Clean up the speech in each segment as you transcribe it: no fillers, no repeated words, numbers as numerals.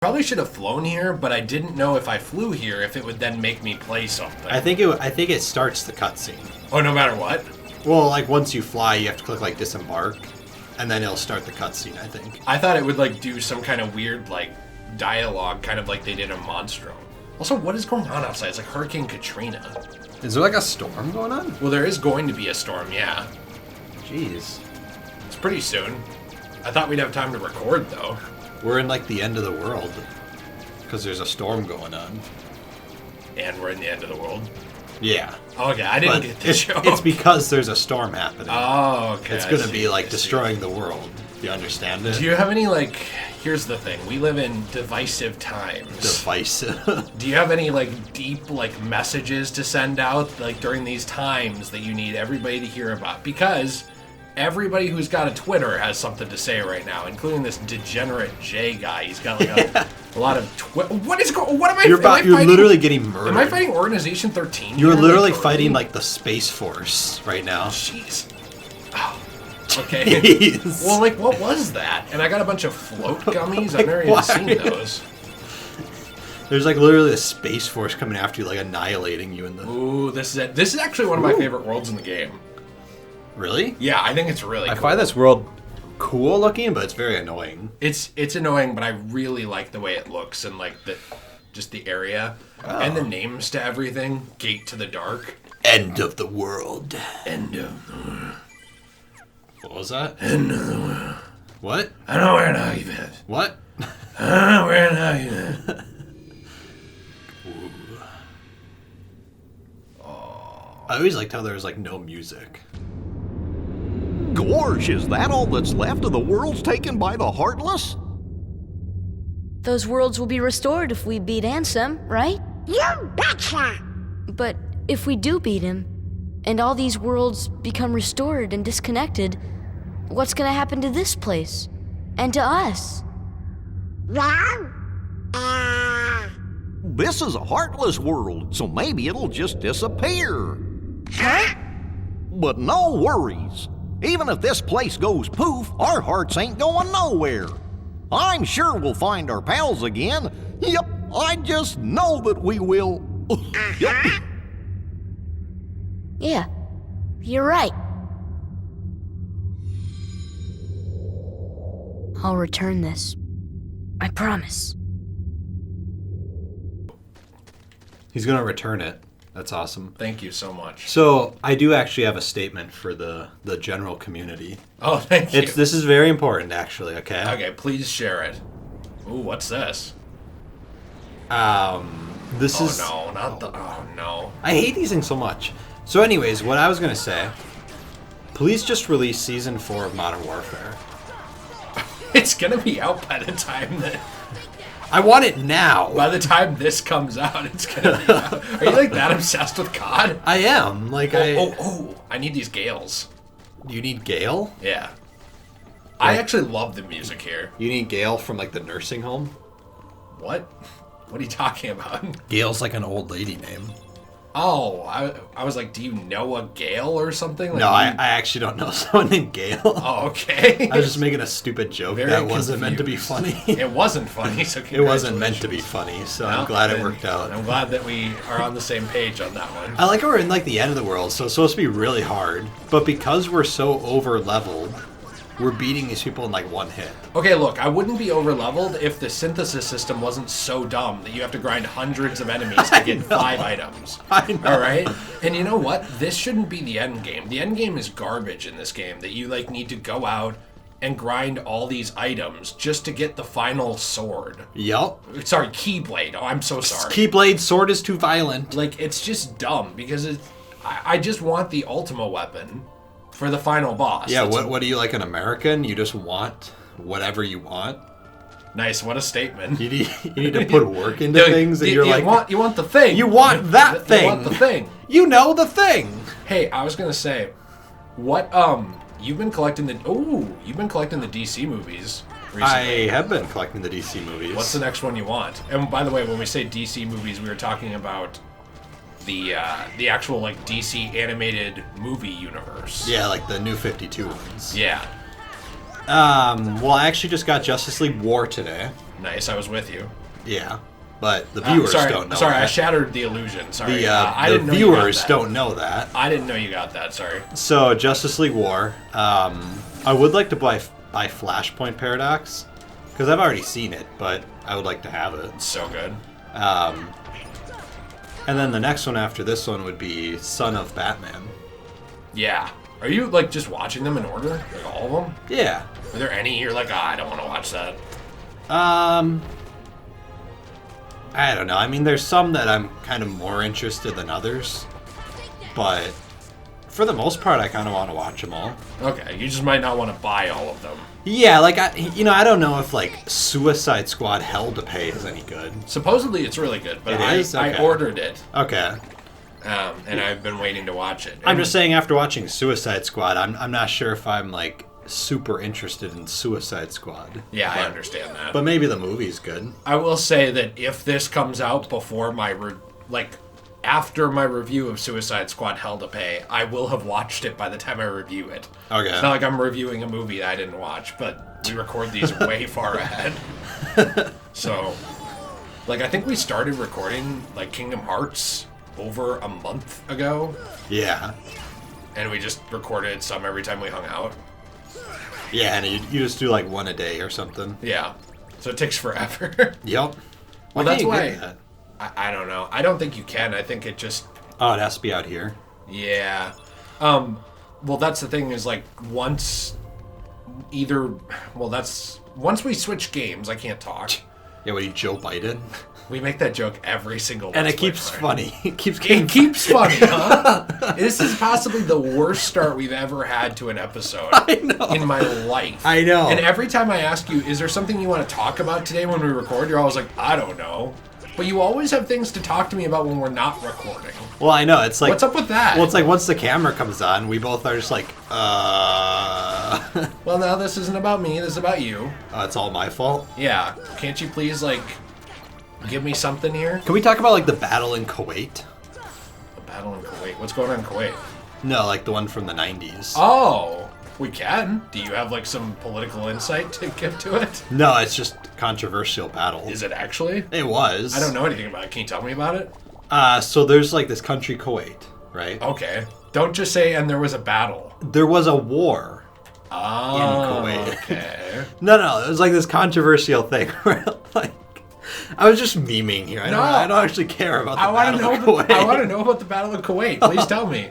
Probably should have flown here, but I didn't know if I flew here if it would then make me play something. I think it starts the cutscene. Oh, no matter what? Well, like once you fly, you have to click like disembark, and then it'll start the cutscene, I think. I thought it would like do some kind of weird like dialogue, kind of like they did in Monstro. Also, what is going on outside? It's like Hurricane Katrina. Is there like a storm going on? Well, there is going to be a storm, yeah. Jeez. It's pretty soon. I thought we'd have time to record, though. We're in like the end of the world because there's a storm going on. And we're in the end of the world? Yeah. Okay, I didn't get the joke. It's because there's a storm happening. Oh, okay. It's going to be like destroying the world. Do you understand it? Do you have any, like, here's the thing. We live in divisive times. Divisive. Do you have any, like, deep, like, messages to send out, like, during these times that you need everybody to hear about? Because everybody who's got a Twitter has something to say right now, including this Degenerate J guy. He's got, like, a lot of What am I You're fighting? literally getting murdered. Am I fighting Organization 13? You're here? literally Like, fighting, like, the Space Force right now. Jeez. Oh. Okay. Jeez. Well, like, what was that? And I got a bunch of float gummies. I've never even seen those. There's like literally a Space Force coming after you, like annihilating you in the... Ooh, this is it. This is actually one of my favorite worlds in the game. Really? Yeah, I think it's really cool. I find this world cool looking, but it's very annoying. It's annoying, but I really like the way it looks and like just the area. Oh. And the names to everything. Gate to the Dark. End of the world. End of the world. What was that? End of the world. What? I know where now you've been. What? I know where now you've been. I always liked how there was like no music. Gorge, is that all that's left of the worlds taken by the Heartless? Those worlds will be restored if we beat Ansem, right? You betcha! But if we do beat him, and all these worlds become restored and disconnected, what's gonna happen to this place? And to us? Well, This is a Heartless world, so maybe it'll just disappear. huh? But no worries. Even if this place goes poof, our hearts ain't going nowhere. I'm sure we'll find our pals again. Yep, I just know that we will. Yep. Yeah, you're right. I'll return this. I promise. He's gonna return it. That's awesome. Thank you so much. So I do actually have a statement for the general community. Oh, thank you. This is very important, actually. Okay. Okay, please share it. Ooh, what's this? This is. Oh, no, not the... Oh, no. I hate these things so much. So, anyways, what I was gonna say. Please just release Season 4 of Modern Warfare. It's gonna be out by the time that... I want it now. By the time this comes out, it's gonna be out. Are you like that obsessed with COD? I am. Like, I need these Gales. You need Gale? Yeah. I actually love the music here. You need Gale from, like, the nursing home? What? What are you talking about? Gale's like an old lady name. Oh, I was like, do you know a Gale or something? Like, No, I actually don't know someone named Gale. Oh, okay. I was just making a stupid joke Very that wasn't meant to be confused. funny. It wasn't funny, so It wasn't meant to be congratulations. funny, so Well, I'm glad it then worked out. I'm glad that we are on the same page on that one. I like how we're in like the end of the world, so it's supposed to be really hard. But because we're so over leveled, we're beating these people in like one hit. Okay, look, I wouldn't be over leveled if the synthesis system wasn't so dumb that you have to grind hundreds of enemies to get 5 items. I know. Alright? And you know what? This shouldn't be the end game. The end game is garbage in this game, that you like need to go out and grind all these items just to get the final sword. Yup. Sorry, Keyblade. Oh, I'm so sorry. Keyblade, sword is too violent. Like, it's just dumb because I just want the Ultima weapon for the final boss. Yeah, That's- what are you, like an American? You just want whatever you want? Nice, what a statement. You need to put work into things, and you're like... You want the thing. You want that thing. You want the thing. You know the thing. Hey, I was gonna say, what, you've been collecting the DC movies recently. I have been collecting the DC movies. What's the next one you want? And by the way, when we say DC movies, we were talking about the actual, like, DC animated movie universe. Yeah, like the new 52 ones. Yeah. Well, I actually just got Justice League War today. Nice, I was with you. Yeah, but the viewers don't know Sorry, that. I shattered the illusion. Sorry. I The didn't know you got viewers that. don't know that. I didn't know you got that, sorry. So, Justice League War. I would like to buy Flashpoint Paradox, because I've already seen it, but I would like to have it. It's so good. And then the next one after this one would be Son of Batman. Yeah. Are you, like, just watching them in order? Like, all of them? Yeah. Are there any you're like, I don't want to watch that? I don't know. I mean, there's some that I'm kind of more interested than others, but for the most part, I kind of want to watch them all. Okay, you just might not want to buy all of them. Yeah, like, I don't know if, like, Suicide Squad Hell to Pay is any good. Supposedly it's really good, but It is? I Okay. ordered it, Okay. and I've been waiting to watch it. I'm just saying, after watching Suicide Squad, I'm not sure if I'm, like, super interested in Suicide Squad. Yeah, I understand that. But maybe the movie's good. I will say that if this comes out before my, after my review of Suicide Squad Hell to Pay, I will have watched it by the time I review it. Okay. It's not like I'm reviewing a movie that I didn't watch, but we record these way far ahead. So, like, I think we started recording, like, Kingdom Hearts over a month ago, Yeah. and we just recorded some every time we hung out. Yeah, and you just do, like, one a day or something. Yeah. So it takes forever. Yep. Well, Why that's can't you why... get that? I don't know. I don't think you can. I think it just... Oh, it has to be out here. Yeah. Well, that's the thing is, like, once we switch games, I can't talk. Yeah, what, you Joe Biden? We make that joke every single And Let's it keeps Play. funny. It keeps getting It keeps funny, huh? This is possibly the worst start we've ever had to an episode in my life. I know. And every time I ask you, is there something you want to talk about today when we record? You're always like, I don't know. But you always have things to talk to me about when we're not recording. Well, I know. It's like... What's up with that? Well, it's like once the camera comes on, we both are just like, Well, now this isn't about me. This is about you. Oh, it's all my fault? Yeah. Can't you please, like, give me something here? Can we talk about, like, the battle in Kuwait? The battle in Kuwait. What's going on in Kuwait? No, like the one from the 90s. Oh, we can. Do you have, like, some political insight to give to it? No, it's just controversial battle. Is it actually? It was. I don't know anything about it. Can you tell me about it? So there's, like, this country, Kuwait, right? Okay. Don't just say, and there was a battle. There was a war Oh, in Kuwait. okay. No, it was like this controversial thing where, like, I was just memeing here. I don't actually care about the battle of Kuwait. I want to know about the battle of Kuwait. Please tell me.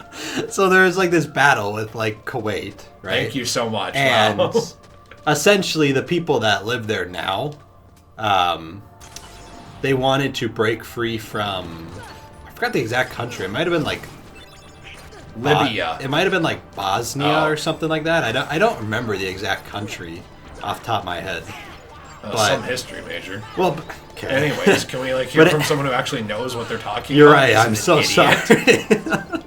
So there was, like, this battle with, like, Kuwait, right? Thank you so much. And Wow. essentially, the people that live there now, they wanted to break free from... I forgot the exact country. It might have been, like... Libya. It might have been, like, Bosnia Oh. or something like that. I don't remember the exact country off the top of my head. But- Some history major. Well, okay. Anyways, can we, like, hear But from someone who actually knows what they're talking You're about? right. Isn't I'm an so idiot? sorry.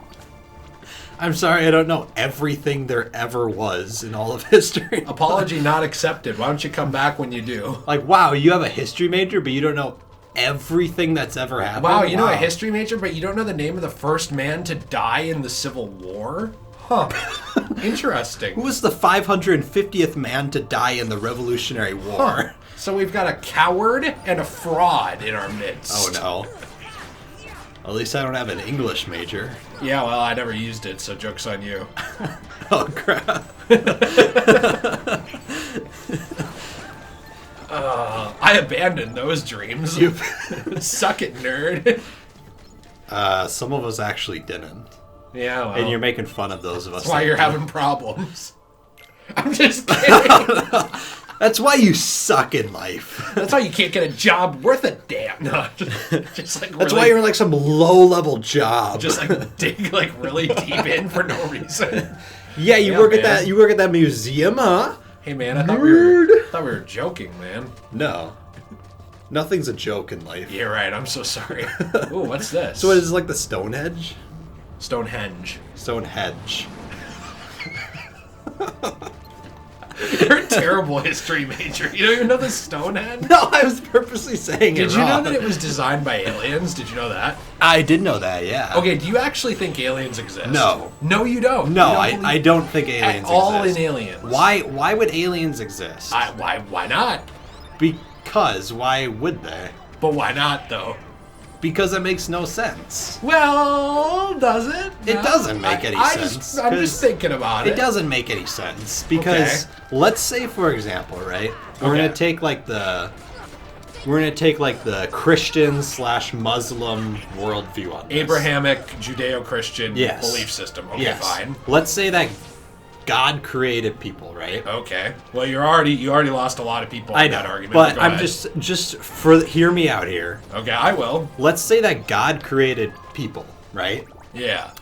I'm sorry. I don't know everything there ever was in all of history. Apology not accepted. Why don't you come back when you do? Like, wow, you have a history major, but you don't know everything that's ever happened? Wow, you know a history major, but you don't know the name of the first man to die in the Civil War? Huh. Interesting. Who was the 550th man to die in the Revolutionary War? Huh. So we've got a coward and a fraud in our midst. Oh, no. At least I don't have an English major. Yeah, well, I never used it, so joke's on you. Oh, crap. I abandoned those dreams. Suck it, nerd. Some of us actually didn't. Yeah, well, And you're making fun of those of us. that's why that you're did. having problems. I'm just kidding. That's why you suck in life. That's why you can't get a job worth a damn. No, just like That's really, why you're in, like, some low-level job. just like dig like really deep in for no reason. Yeah, you Yeah, work at man. that. You work at that museum, huh? Hey man, I thought we were joking, man. No, nothing's a joke in life. You're right. I'm so sorry. Ooh, what's this? So it is like the Stonehenge. Stonehenge. Stonehenge. You're a terrible history major. You don't even know the Stonehenge? No, I was purposely saying Did it you know wrong. that it was designed by aliens? Did you know that? I did know that. Yeah. Okay, do you actually think aliens exist? No. No, you don't. No, You don't I believe don't think aliens at all exist. in aliens. Why would aliens exist? Why not? Because Because why would they? But why not, though? Because it makes no sense. Well, does it? It No. doesn't make any sense. I'm 'cause just thinking about it. It doesn't make any sense because let's say, for example, right? We're gonna take like the Christian/Muslim worldview on this. Abrahamic Judeo-Christian Yes. belief system. Okay, Yes. fine. Let's say that God created people, right? Okay. Well, you already lost a lot of people I in know, that argument. but Go I'm ahead. just for hear me out here. Okay, I will. Let's say that God created people, right? Yeah. Is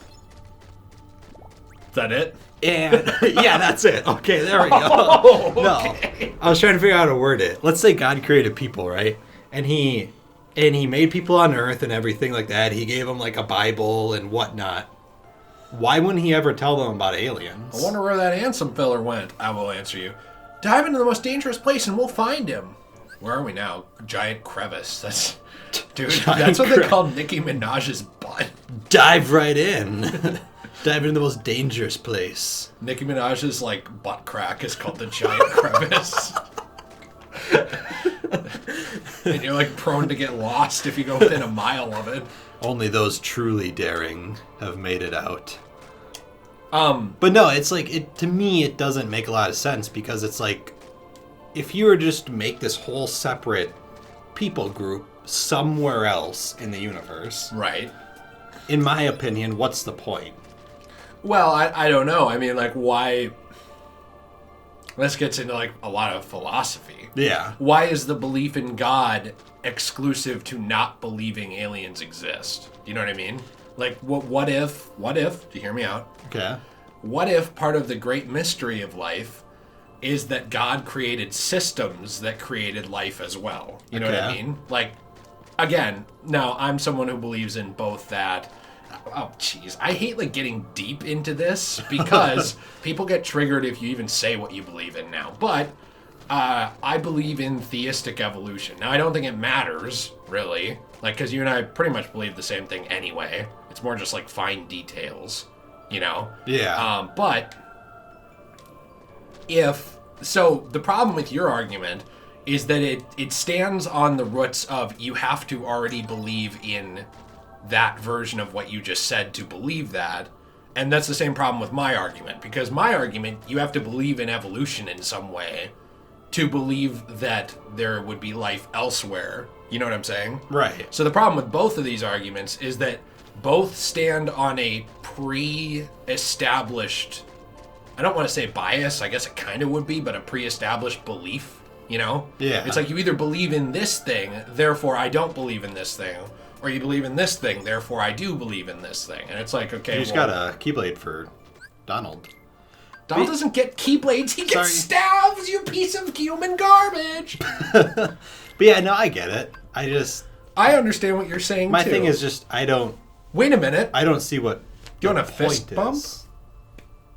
that it? And yeah, that's it. Okay, there we go. Oh, okay. No, I was trying to figure out how to word it. Let's say God created people, right? And he made people on Earth and everything like that. He gave them like a Bible and whatnot. Why wouldn't he ever tell them about aliens? I wonder where that handsome fella went. I will answer you. Dive into the most dangerous place and we'll find him. Where are we now? Giant crevice. That's... Dude, that's what they call Nicki Minaj's butt. Dive right in. Dive into the most dangerous place. Nicki Minaj's, like, butt crack is called the giant crevice. And you're, like, prone to get lost if you go within a mile of it. Only those truly daring have made it out. But no, it's like, to me, it doesn't make a lot of sense because it's like, if you were just to make this whole separate people group somewhere else in the universe, Right. in my opinion, what's the point? Well, I don't know. I mean, like, why... This gets into, like, a lot of philosophy. Yeah. Why is the belief in God exclusive to not believing aliens exist? You know what I mean? Like, what if, do you hear me out? Okay. What if part of the great mystery of life is that God created systems that created life as well? You know what I Okay. mean? Like, again, now I'm someone who believes in both that. Oh, jeez. I hate, like, getting deep into this because people get triggered if you even say what you believe in now. But I believe in theistic evolution. Now, I don't think it matters, really. Like, because you and I pretty much believe the same thing anyway. It's more just, like, fine details, you know? Yeah. But so the problem with your argument is that it stands on the roots of you have to already believe in that version of what you just said to believe that. And that's the same problem with my argument, because my argument, you have to believe in evolution in some way to believe that there would be life elsewhere. You know what I'm saying? Right. So the problem with both of these arguments is that both stand on a pre-established, I don't want to say bias, I guess it kind of would be, but a pre-established belief, you know? Yeah. It's like you either believe in this thing, therefore I don't believe in this thing, or you believe in this thing, therefore I do believe in this thing. And it's like, okay, You just got a Keyblade for Donald. Donald doesn't get keyblades, he gets Sorry. staves, you piece of human garbage! But yeah, no, I get it. I understand what you're saying, My too. thing is just, Wait a minute. I don't see what You want a the fist point bump? is.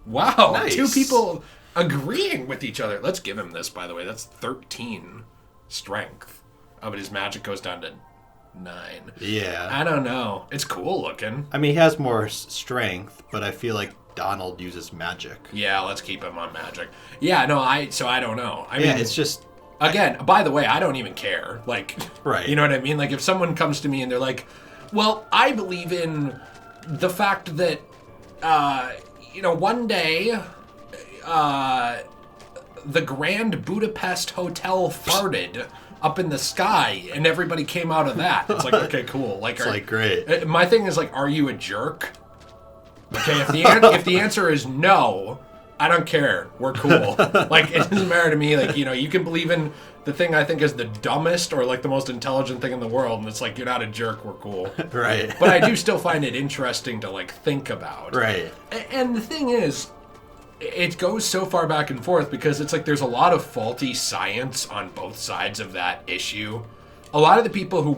Wow, Nice. Two people agreeing with each other. Let's give him this, by the way. That's 13 strength. Oh, but his magic goes down to 9. Yeah. I don't know. It's cool looking. I mean, he has more strength, but I feel like Donald uses magic. Yeah, let's keep him on magic. Yeah, no, I don't know. I Yeah, mean, it's just... again, by the way, I don't even care. Like, Right. You know what I mean? Like, if someone comes to me and they're like, well, I believe in the fact that, one day, the Grand Budapest Hotel farted up in the sky and everybody came out of that. It's like, okay, cool. Like, It's like, great. My thing is, like, are you a jerk? Okay, if the answer is no, I don't care. We're cool. Like, it doesn't matter to me. Like, you can believe in the thing I think is the dumbest or, like, the most intelligent thing in the world, and it's like, you're not a jerk, we're cool. Right. But I do still find it interesting to, like, think about. Right. And the thing is, it goes so far back and forth because it's like there's a lot of faulty science on both sides of that issue. A lot of the people who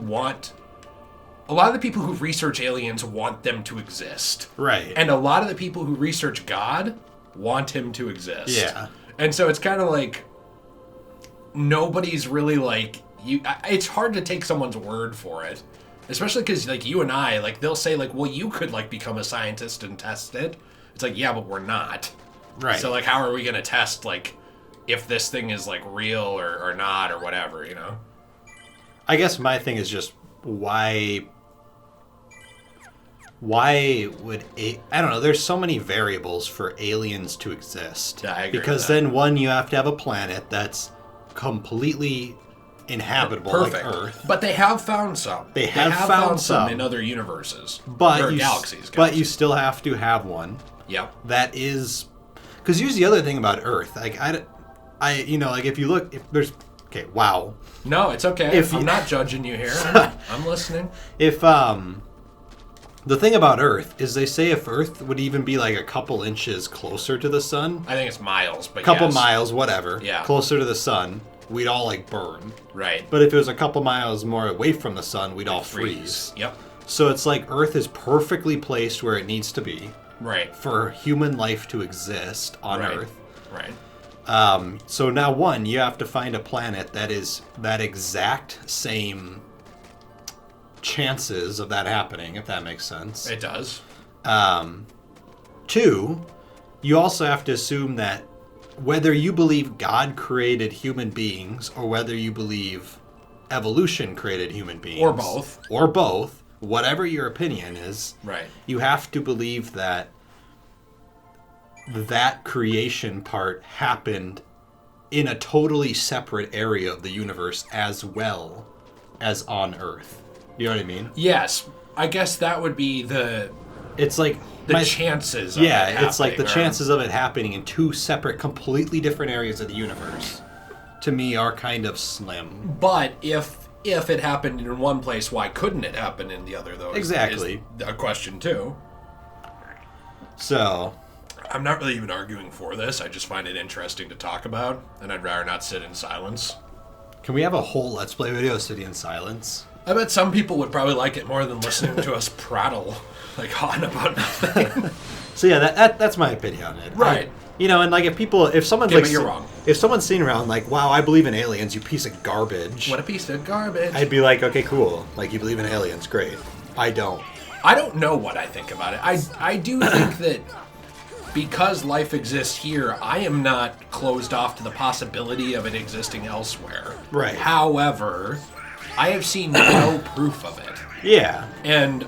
research aliens want them to exist. Right. And a lot of the people who research God want him to exist. Yeah. And so it's kind of like nobody's really like it's hard to take someone's word for it. Especially because, like, you and I, like, they'll say, like, well, you could, like, become a scientist and test it. It's like, yeah, but we're not. Right. So, like, how are we going to test, like, if this thing is, like, real or not or whatever, you know? I guess my thing is just why would I don't know, there's so many variables for aliens to exist. Yeah, I agree because with that. then one, you have to have a planet that's completely inhabitable Perfect. like Earth. But they have found some. They have found some in other universes. But or you galaxies. but you still have to have one Yep. that is, because here's the other thing about Earth. Like I you know, like if you look, if there's okay, wow. No, it's okay. If you- I'm not judging you here. I'm listening. If the thing about Earth is they say if Earth would even be like a couple inches closer to the sun, I think it's miles, but couple yes. miles, whatever, Yeah. closer to the sun, we'd all like burn. Right. But if it was a couple miles more away from the sun, we'd all freeze. Yep. So it's like Earth is perfectly placed where it needs to be Right. for human life to exist on Right. Earth. Right. So now, one, you have to find a planet that is that exact same chances of that happening, if that makes sense. It does. Two, you also have to assume that whether you believe God created human beings or whether you believe evolution created human beings, or both, whatever your opinion is, Right. you have to believe that that creation part happened in a totally separate area of the universe as well as on Earth. You know what I mean? Yes. I guess that would be the It's like chances of it it's like the happening are- chances of it happening in two separate, completely different areas of the universe, to me, are kind of slim. But if it happened in one place, why couldn't it happen in the other, though? Exactly. Is a question, too. So, I'm not really even arguing for this. I just find it interesting to talk about, and I'd rather not sit in silence. can we have a whole Let's Play video sitting in silence? I bet some people would probably like it more than listening to us prattle, like on about nothing. So yeah, that's my opinion on it. Right. You know, and like if someone's Okay, like, but you're wrong. If someone's sitting around like, wow, I believe in aliens, you piece of garbage. What a piece of garbage. I'd be like, okay, cool. Like, you believe in aliens, great. I don't. I don't know what I think about it. I do think that because life exists here, I am not closed off to the possibility of it existing elsewhere. Right. However, I have seen no proof of it. Yeah. And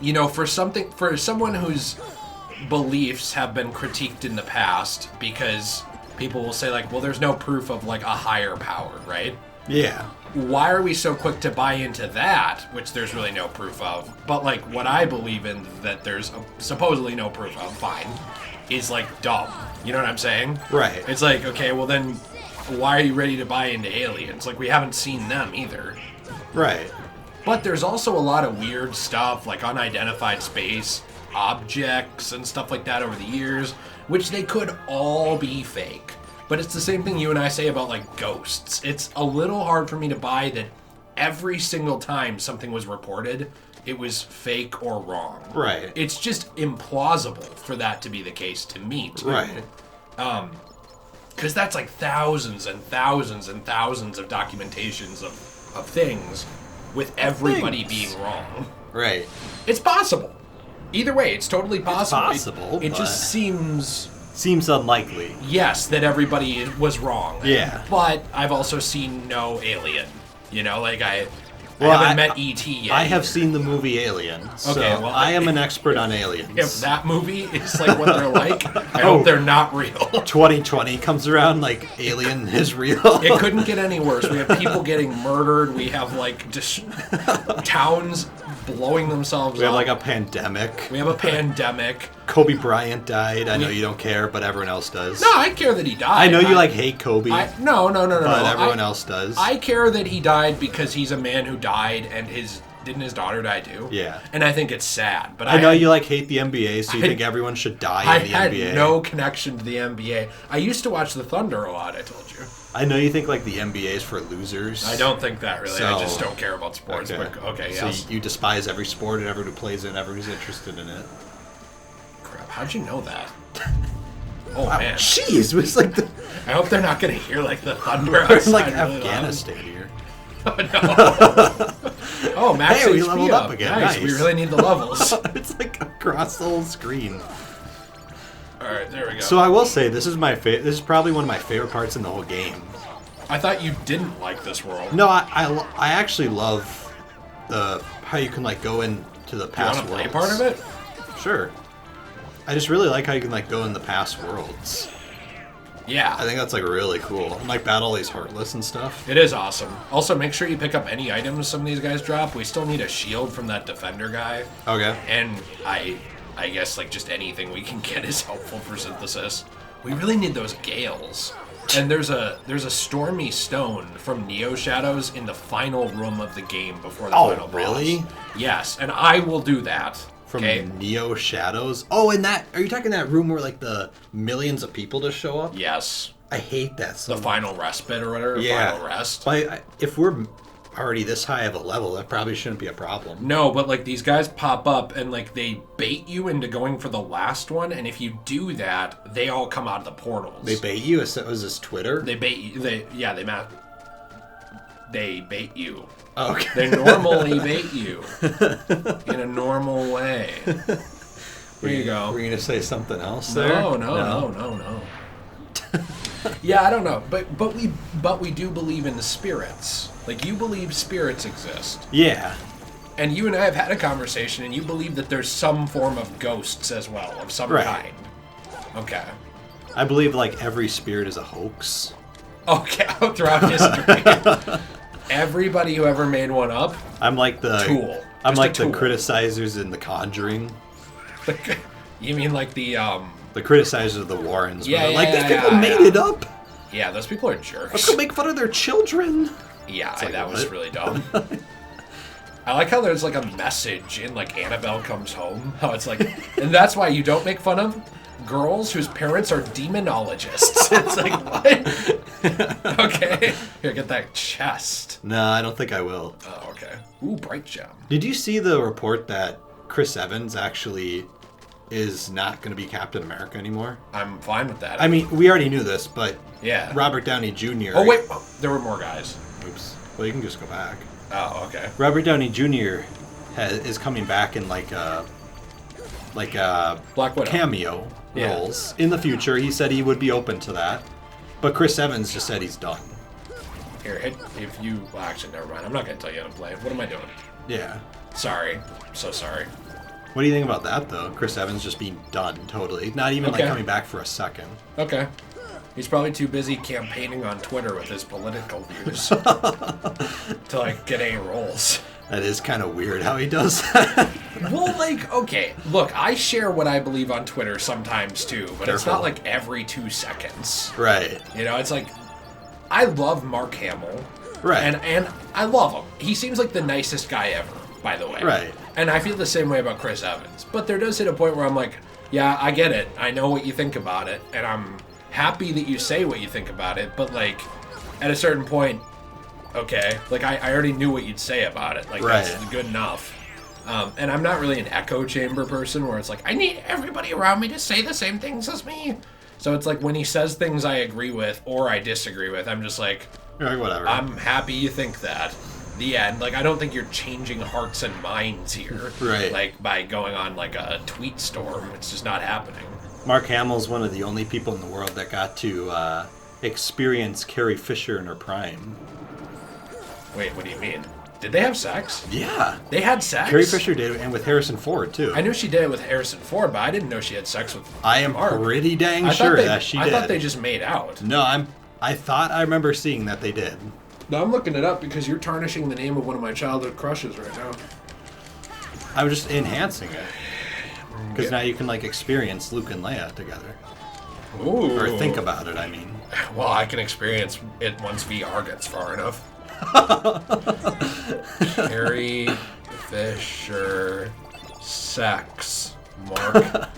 you know, for someone whose beliefs have been critiqued in the past, because people will say like, well, there's no proof of like a higher power, right? Yeah. Why are we so quick to buy into that, which there's really no proof of? But like what I believe in that there's supposedly no proof of, fine, is like dumb. You know what I'm saying? Right. It's like, okay, well then why are you ready to buy into aliens? Like we haven't seen them either. Right. But there's also a lot of weird stuff, like unidentified space objects and stuff like that over the years, which they could all be fake. But it's the same thing you and I say about like ghosts. It's a little hard for me to buy that every single time something was reported, it was fake or wrong. Right. It's just implausible for that to be the case to me, too. Right. Because that's like thousands and thousands and thousands of documentations of things with everybody being wrong. Right. It's possible. Either way, it's totally possible. possible, It but- just seems, Seems unlikely. yes, that everybody was wrong. Yeah. But I've also seen no alien. You know, like I Well, haven't I- met E.T. yet. I have either. seen the movie Alien, so Okay, well, I am an expert on aliens. If that movie is like what they're like, I Oh. hope they're not real. 2020 comes around, like, Alien is real. It couldn't get any worse. We have people getting murdered. We have like towns blowing themselves We have up. like a pandemic. We have a pandemic. Kobe Bryant died. I know you don't care, but everyone else does. No, I care that he died. I know you like hate Kobe, No. but everyone else does. I care that he died because he's a man who died, and didn't his daughter die too? Yeah. And I think it's sad, but I know you like hate the NBA, so you I- think everyone should die I in the had NBA. no connection to the NBA. I used to watch the Thunder a lot. I told you. I know you think like the NBA is for losers. I don't think that really. So- I just don't care about sports. Okay. But okay, So yes. you despise every sport and everyone who plays it and everyone who's interested in it. Crap! How'd you know that? Oh Wow, man! jeez, it was like the I hope they're not gonna hear like the thunder we're in outside. like really loud. Afghanistan here. Oh, max Hey, we HP leveled up again. Nice. We Nice. really need the levels. It's like across the whole screen. All right, there we go. So I will say this is this is probably one of my favorite parts in the whole game. I thought you didn't like this world. No, I actually love how you can like go into the past you worlds. Play part of it? Sure. I just really like how you can like go in the past worlds. Yeah. I think that's like really cool. And like battle these Heartless and stuff. It is awesome. Also, make sure you pick up any items some of these guys drop. We still need a shield from that defender guy. Okay. And I guess like just anything we can get is helpful for synthesis. We really need those gales. And there's a stormy stone from Neo Shadows in the final room of the game before the final boss. Oh, really? Yes, and I will do that. From okay? Neo Shadows? Oh, and are you talking that room where like the millions of people just show up? Yes. I hate that so The final respite or whatever. Yeah. Final rest. If we're already this high of a level, that probably shouldn't be a problem. No, but like these guys pop up and like they bait you into going for the last one, and if you do that, they all come out of the portals. They bait you? Was this Twitter? They bait you. They bait you. Okay. They normally bait you in a normal way. Here you go. Were you gonna say something else there? No. Yeah, I don't know, but we do believe in the spirits. Like you believe spirits exist. Yeah. And you and I have had a conversation, and you believe that there's some form of ghosts as well, of some kind. Okay. I believe like every spirit is a hoax. Okay, throughout history. Everybody who ever made one up. I'm like the tool. I'm Just like a tool. the criticizers in The Conjuring. You mean like the criticizers of the Warrens. Yeah, like yeah, these people made it up. Yeah, those people are jerks. Let's go make fun of their children. Yeah, like, that was what? really dumb. I like how there's like a message in like Annabelle Comes Home. How it's like, and that's why you don't make fun of girls whose parents are demonologists. It's like, what? Okay. Here, get that chest. No, I don't think I will. Oh, okay. Ooh, bright gem. Did you see the report that Chris Evans actually is not going to be Captain America anymore? I'm fine with that. I mean, we already knew this, but yeah. Robert Downey Jr. Oh, wait. Oh, there were more guys. Oops. Well, you can just go back. Oh, okay. Robert Downey Jr. is coming back in like a Black Widow. cameo roles in the future. He said he would be open to that, but Chris Evans just said he's done. Here, if you... Well, actually, never mind. I'm not going to tell you how to play. What am I doing? Yeah. Sorry. I'm so sorry. What do you think about that, though? Chris Evans just being done totally. Not even like coming back for a second. Okay. He's probably too busy campaigning on Twitter with his political views to like get any roles. That is kind of weird how he does that. Well, like, okay, look, I share what I believe on Twitter sometimes too, but it's not like every 2 seconds. Right. You know, it's like, I love Mark Hamill. Right. And I love him. He seems like the nicest guy ever, by the way. Right. And I feel the same way about Chris Evans. But there does hit a point where I'm like, yeah, I get it. I know what you think about it, and I'm happy that you say what you think about it, but like at a certain point, okay, like I already knew what you'd say about it. Like that's good enough. And I'm not really an echo chamber person where it's like I need everybody around me to say the same things as me. So it's like when he says things I agree with or I disagree with, I'm just like, whatever. I'm happy you think that. The end. Like I don't think you're changing hearts and minds here. Right. Like by going on like a tweet storm. It's just not happening. Mark Hamill's one of the only people in the world that got to experience Carrie Fisher in her prime. Wait, what do you mean? Did they have sex? Yeah. They had sex? Carrie Fisher did, and with Harrison Ford, too. I knew she did it with Harrison Ford, but I didn't know she had sex with I am Mark. pretty dang sure that she did. I thought they just made out. No, I thought I remember seeing that they did. No, I'm looking it up because you're tarnishing the name of one of my childhood crushes right now. I'm just enhancing it. Because now you can, like, experience Luke and Leia together. Ooh. Or think about it, I mean. Well, I can experience it once VR gets far enough. Carrie Fisher, sex, Mark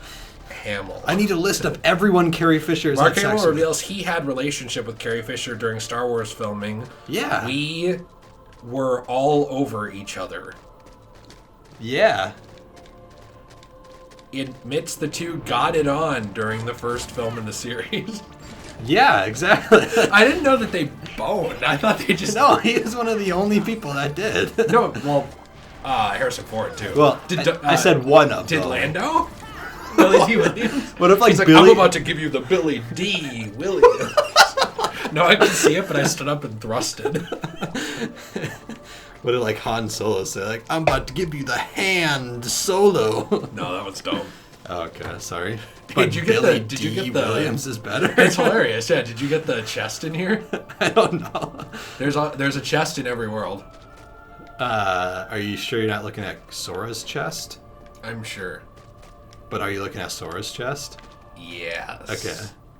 Hamill. I need a list of everyone Carrie Fisher has Mark had Hamill sex with. reveals he had relationship with Carrie Fisher during Star Wars filming. Yeah. We were all over each other. Yeah. He admits the two got it on during the first film in the series. Yeah, exactly. I didn't know that they boned. I thought they just... No, he is one of the only people that did. No, well, Harrison Ford, too. Well, I said one of them. Did Lando? Billy D. Williams? What if, like, He's like, Billy... I'm about to give you the Billy D. Williams. No, I could see it, but I stood up and thrusted. What did like Han Solo say? Like, I'm about to give you the hand solo. No, that one's dumb. Oh, okay, sorry. Hey, But did you get Billy did you D. get the Williams is better. It's hilarious. Yeah, did you get the chest in here? I don't know. There's a chest in every world. Are you sure you're not looking at Sora's chest? I'm sure. But are you looking at Sora's chest? Yes. Okay.